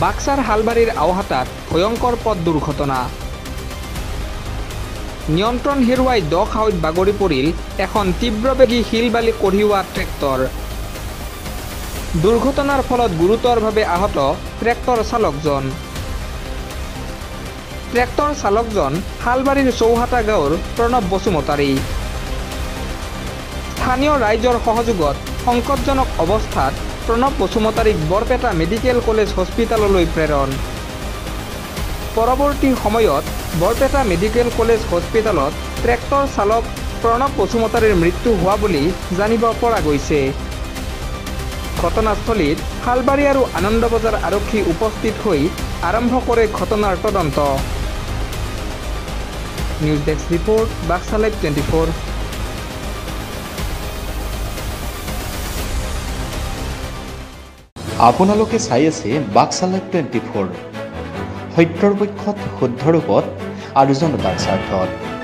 বাক্সাৰ হালবাড়িৰ আওহাটাত ভয়ঙ্কৰ পথ দুৰ্ঘটনা নিয়ন্ত্ৰণ হেৰুৱাই দ খাৱৈত বাগৰি পৰিল এখন তীব্ৰবেগী শিলবালি কঢ়িওৱা ট্ৰেক্টৰ দুৰ্ঘটনাৰ ফলত গুৰুতৰভাৱে আহত ট্ৰেক্টৰ চালকজন হালবাড়িৰ চৌহাটা গাঁৱৰ প্ৰণৱ বসুমতাৰী স্থানীয় ৰাইজৰ সহযোগত সংকটজনক অৱস্থাত প্ৰণৱ বসুমতাৰীক বৰপেটা মেডিকেল কলেজ হস্পিটাললৈ প্ৰেৰণ পৰৱৰ্তী সময়ত বৰপেটা মেডিকেল কলেজ হস্পিটালত ট্ৰেক্টৰ চালক প্ৰণৱ বসুমতাৰীৰ মৃত্যু হোৱা বুলি জানিব পৰা গৈছে ঘটনাস্থলীত হালবাড়ি আৰু আনন্দবজাৰ আৰক্ষী উপস্থিত হৈ আৰম্ভ কৰে ঘটনাৰ তদন্ত news desk report Baksa live 24 আপোনালোকে চাই আছে বাক্সা লাইভ 24 সত্যৰ পক্ষত শুদ্ধ ৰূপত আৰু জনতাৰ স্বাৰ্থত।